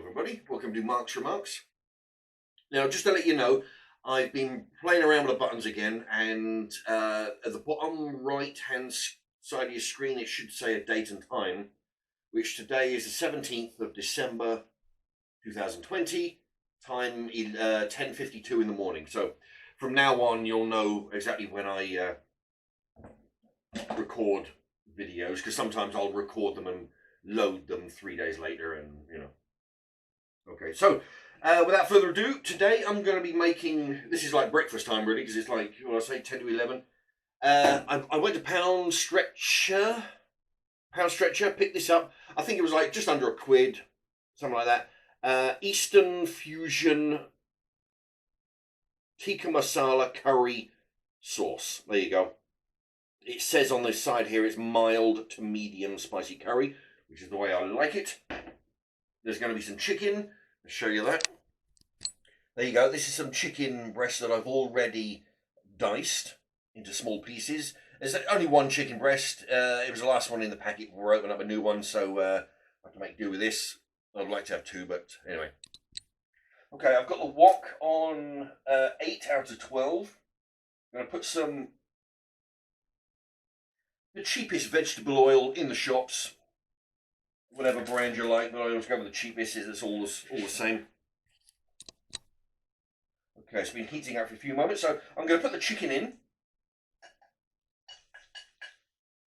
everybody, welcome to Mark's Remarks. Now, just to let you know, I've been playing around with the buttons again, and at the bottom right hand side of your screen it should say a date and time, which today is the 17th of December 2020, time 10:52 in the morning. So from now on you'll know exactly when I record videos, because sometimes I'll record them and load them 3 days later, and you know. Okay, so without further ado, today I'm going to be making, this is like breakfast time really, because it's like, what I say, 10 to 11. I went to Pound Stretcher, picked this up. I think it was like just under £1, something like that. Eastern Fusion Tikka Masala curry sauce. There you go. It says on this side here it's mild to medium spicy curry, which is the way I like it. There's going to be some chicken. I'll show you that. There you go. This is some chicken breast that I've already diced into small pieces. There's only one chicken breast. It was the last one in the packet before I opened up a new one, so I have to make do with this. I'd like to have two, but anyway. Okay, I've got the wok on 8 out of 12. I'm going to put the cheapest vegetable oil in the shops, whatever brand you like, but I always go with the cheapest. It's all the same. Okay, it's been heating up for a few moments, so I'm going to put the chicken in,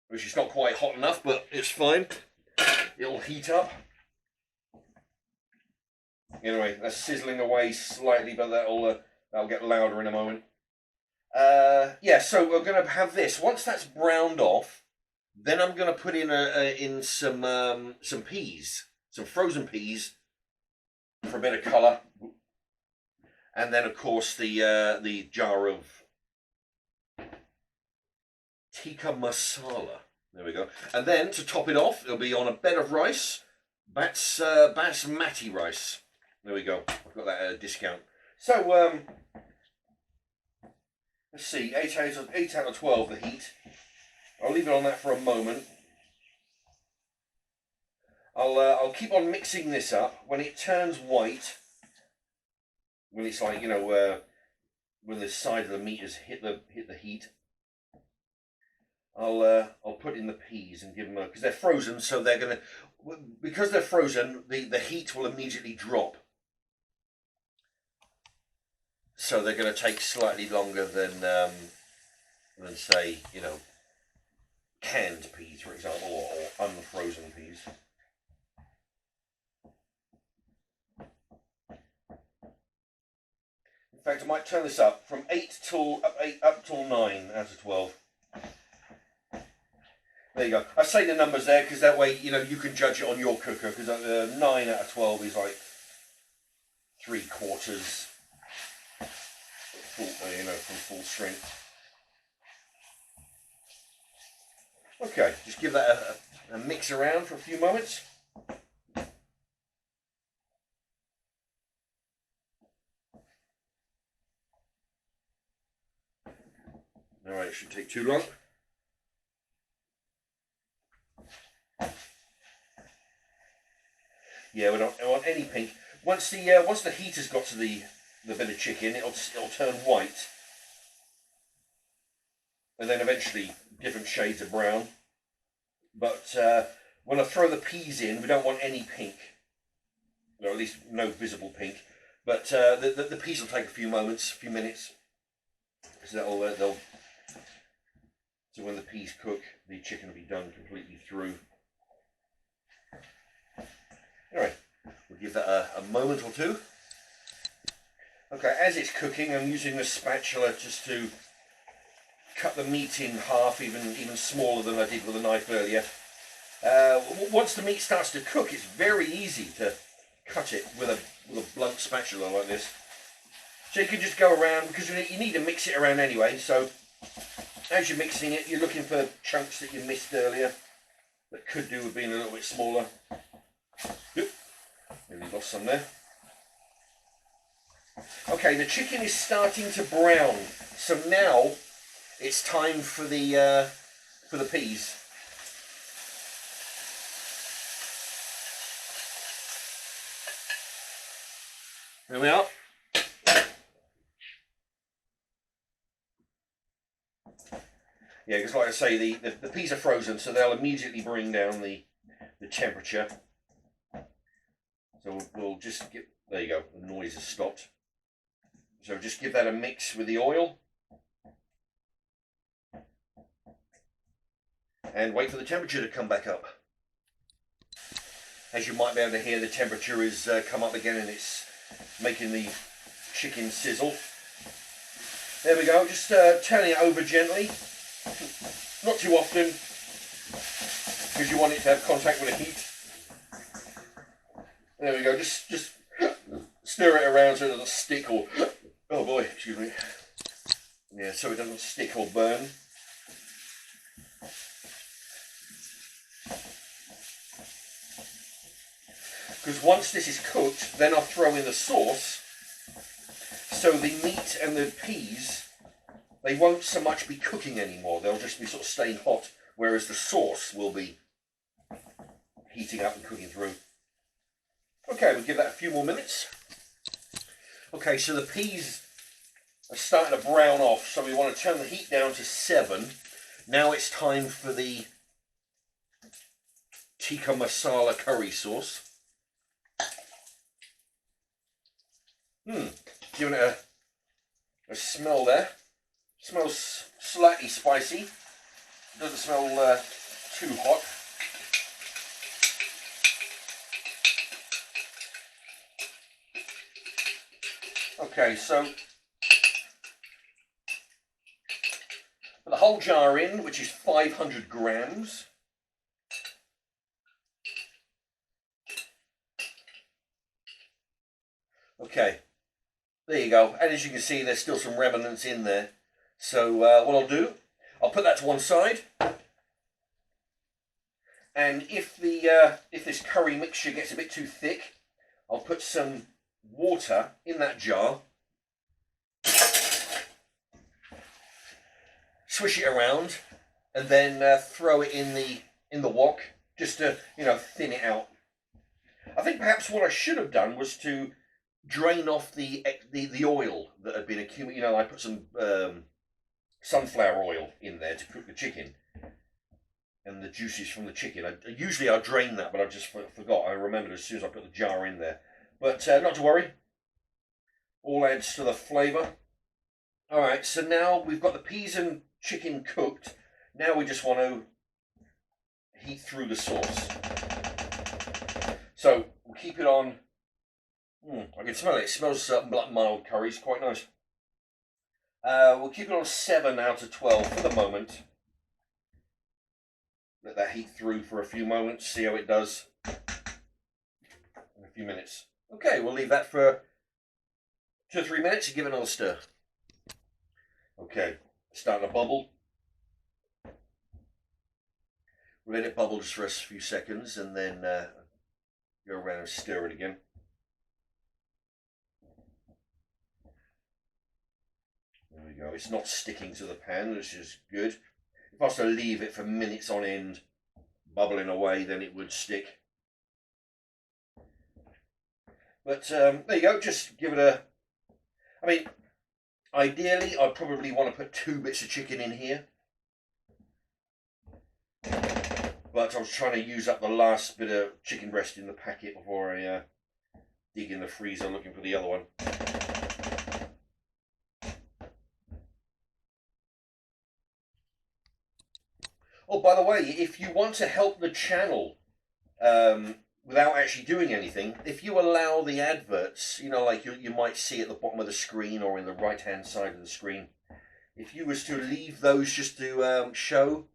which is not quite hot enough, but it's fine. It'll heat up. Anyway, that's sizzling away slightly, but that'll get louder in a moment. Yeah, so we're going to have this. Once that's browned off, then I'm going to put in some peas, some frozen peas for a bit of colour, and then of course the jar of Tikka Masala. There we go. And then to top it off, it'll be on a bed of rice, Basmati rice. There we go. I've got that at a discount. So let's see, 8 out of 12 the heat. I'll leave it on that for a moment. I'll keep on mixing this up. When it turns white, when it's like, you know, when the side of the meat has hit the heat, I'll put in the peas and give them because they're frozen, so because they're frozen, the heat will immediately drop. So they're going to take slightly longer than say, you know, canned peas, for example, or unfrozen peas. In fact, I might turn this up from 8 till 9 out of 12. There you go. I say the numbers there because that way, you know, you can judge it on your cooker, because 9 out of 12 is like 3/4 full, you know, from full strength. Okay, just give that a mix around for a few moments. Alright, it shouldn't take too long. Yeah, we don't want any pink. Once the heat has got to the bit of chicken, it'll turn white, and then eventually different shades of brown. But when I throw the peas in, we don't want any pink, or at least no visible pink. But the peas will take a few minutes, so so when the peas cook, the chicken will be done completely through. Anyway, we'll give that a moment or two. Okay, as it's cooking, I'm using the spatula just to cut the meat in half, even smaller than I did with a knife earlier. Once the meat starts to cook, it's very easy to cut it with a blunt spatula like this. So you can just go around, because you need to mix it around anyway. So as you're mixing it, you're looking for chunks that you missed earlier that could do with being a little bit smaller. Maybe lost some there. Okay, the chicken is starting to brown, so now it's time for the peas. There we are. Yeah, because like I say, the peas are frozen, so they'll immediately bring down the temperature. So we'll just get, there you go, the noise has stopped. So just give that a mix with the oil. And wait for the temperature to come back up. As you might be able to hear, the temperature is come up again and it's making the chicken sizzle. There we go, just turning it over gently. Not too often, because you want it to have contact with the heat. There we go, just stir it around so it doesn't stick or, oh boy, excuse me. Yeah, so it doesn't stick or burn. Because once this is cooked, then I'll throw in the sauce, so the meat and the peas, they won't so much be cooking anymore, they'll just be sort of staying hot, whereas the sauce will be heating up and cooking through. Okay, we'll give that a few more minutes. Okay, so the peas are starting to brown off, so we want to turn the heat down to 7. Now it's time for the Tikka Masala curry sauce. Giving it a smell there. Smells slightly spicy. Doesn't smell too hot. Okay, so put the whole jar in, which is 500 grams. Okay, there you go. And as you can see, there's still some remnants in there. So what I'll do, I'll put that to one side. And if this curry mixture gets a bit too thick, I'll put some water in that jar. Swish it around, and then throw it in the wok, just to thin it out. I think perhaps what I should have done was to drain off the oil that had been accumulated. I put some sunflower oil in there to cook the chicken, and the juices from the chicken. Usually I drain that, but I just forgot. I remembered as soon as I put the jar in there. But not to worry. All adds to the flavour. All right, so now we've got the peas and chicken cooked. Now we just want to heat through the sauce. So we'll keep it on. I can smell it. It smells like mild curry. It's quite nice. We'll keep it on 7 out of 12 for the moment. Let that heat through for a few moments. See how it does in a few minutes. Okay, we'll leave that for 2 or 3 minutes and give it another stir. Okay, it's starting to bubble. We'll let it bubble just for a few seconds and then go around and stir it again. There we go. It's not sticking to the pan, which is good. If I was to leave it for minutes on end, bubbling away, then it would stick. But there you go. Just give it a. I mean, ideally, I'd probably want to put 2 bits of chicken in here. But I was trying to use up the last bit of chicken breast in the packet before I dig in the freezer looking for the other one. Oh, by the way, if you want to help the channel without actually doing anything, if you allow the adverts, like you might see at the bottom of the screen or in the right-hand side of the screen, if you was to leave those just to show,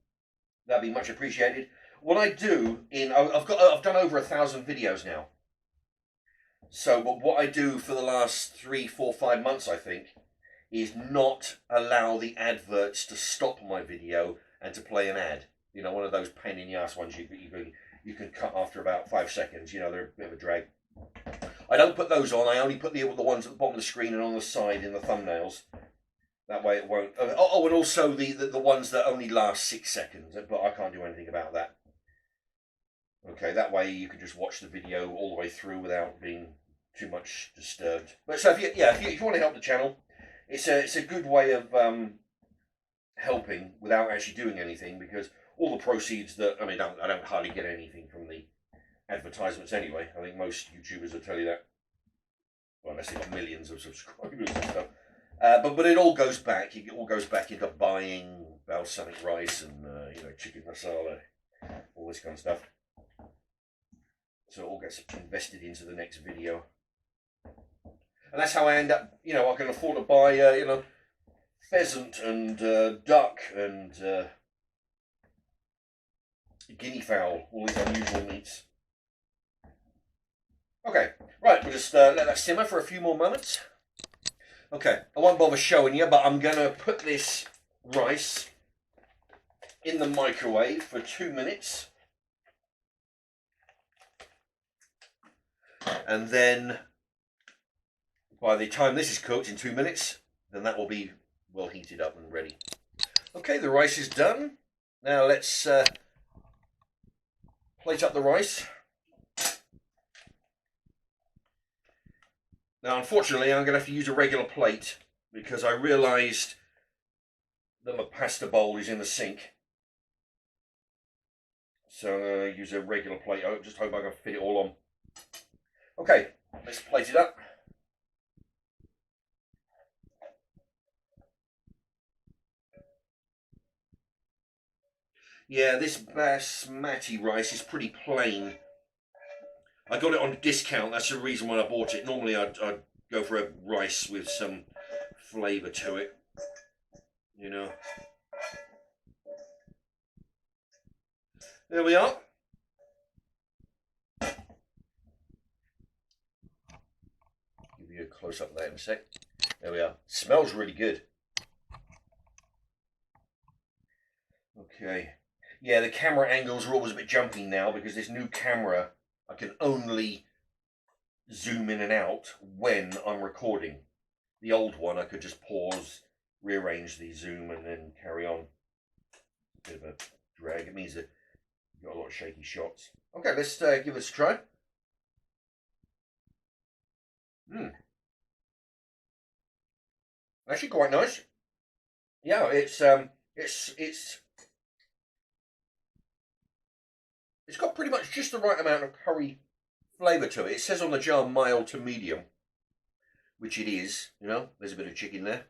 that'd be much appreciated. What I do I've done over 1,000 videos now. So, but what I do for the last 3, 4, 5 months, I think, is not allow the adverts to stop my video and to play an ad. One of those pain in the ass ones you can cut after about 5 seconds. They're a bit of a drag. I don't put those on. I only put the ones at the bottom of the screen and on the side in the thumbnails. That way it won't. Oh, and also the ones that only last 6 seconds, but I can't do anything about that. Okay, that way you can just watch the video all the way through without being too much disturbed. But so if you want to help the channel, it's a good way of helping without actually doing anything, because all the proceeds that I don't hardly get anything from the advertisements anyway. I think most YouTubers will tell you that. Well, unless they've got millions of subscribers and stuff. But it all goes back. It all goes back into buying balsamic rice and chicken masala, all this kind of stuff. So it all gets invested into the next video, and that's how I end up. I can afford to buy pheasant and duck and guinea fowl, all these unusual meats. Okay, right, we'll just let that simmer for a few more moments. Okay, I won't bother showing you, but I'm going to put this rice in the microwave for 2 minutes. And then by the time this is cooked in 2 minutes, then that will be well heated up and ready. Okay, the rice is done. Now let's plate up the rice. Now, unfortunately, I'm going to have to use a regular plate because I realised that my pasta bowl is in the sink. So I'm going to use a regular plate. I just hope I can fit it all on. Okay, let's plate it up. Yeah, this Basmati rice is pretty plain. I got it on discount. That's the reason why I bought it. Normally I'd go for a rice with some flavour to it. There we are. Give you a close up of that in a sec. There we are. Smells really good. Okay. Yeah, the camera angles are always a bit jumpy now because this new camera, I can only zoom in and out when I'm recording. The old one, I could just pause, rearrange the zoom, and then carry on. Bit of a drag. It means that you've got a lot of shaky shots. Okay, let's give this a try. Actually, quite nice. Yeah, it's got pretty much just the right amount of curry flavour to it. It says on the jar mild to medium, which it is. There's a bit of chicken there.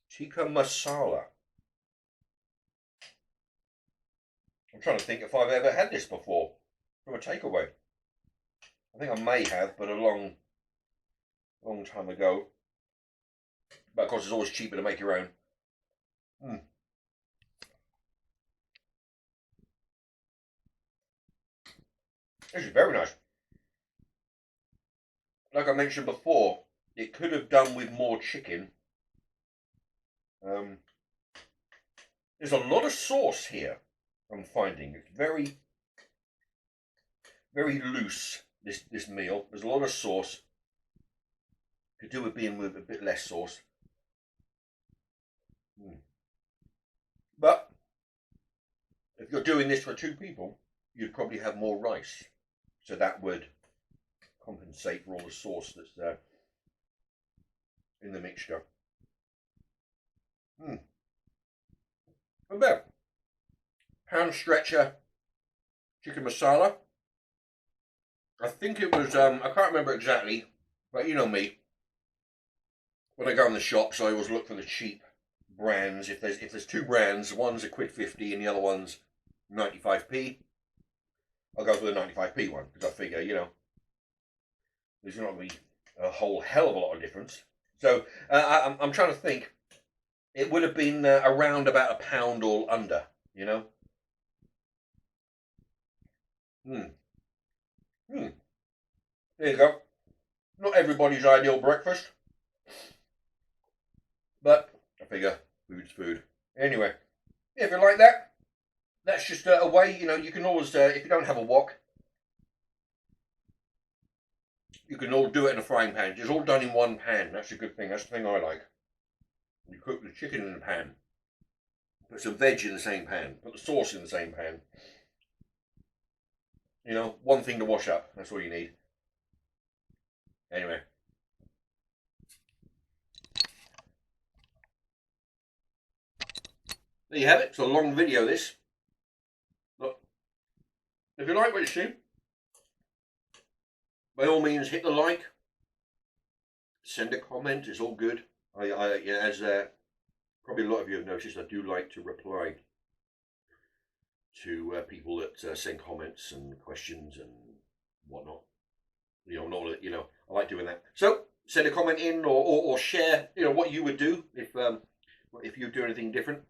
Tikka Masala. I'm trying to think if I've ever had this before from a takeaway. I think I may have, but a long time ago. But of course, it's always cheaper to make your own. This is very nice. Like I mentioned before, it could have done with more chicken. There's a lot of sauce here, I'm finding. It's very, very loose, this meal. There's a lot of sauce. Could do with being with a bit less sauce. But if you're doing this for 2 people, you'd probably have more rice. So that would compensate for all the sauce that's there in the mixture. And then, pound stretcher chicken masala. I think it was, I can't remember exactly, but you know me. When I go in the shops, I always look for the cheap brands. If there's 2 brands, one's a £1.50 and the other one's 95p, I'll go for the 95p one because I figure, there's not going to be a whole hell of a lot of difference. So I'm trying to think. It would have been around about £1 or under, There you go. Not everybody's ideal breakfast, but I figure food's food. Anyway, if you like that, that's just a way, you can always, if you don't have a wok, you can all do it in a frying pan. It's all done in one pan. That's a good thing. That's the thing I like. You cook the chicken in the pan. Put some veg in the same pan. Put the sauce in the same pan. You know, one thing to wash up. That's all you need. Anyway. There you have it. It's a long video, this. Look. If you like what you see, by all means, hit the like. Send a comment. It's all good. As probably a lot of you have noticed, I do like to reply to people that send comments and questions and whatnot. You know, I like doing that. So send a comment in or share, what you would do if you do anything different.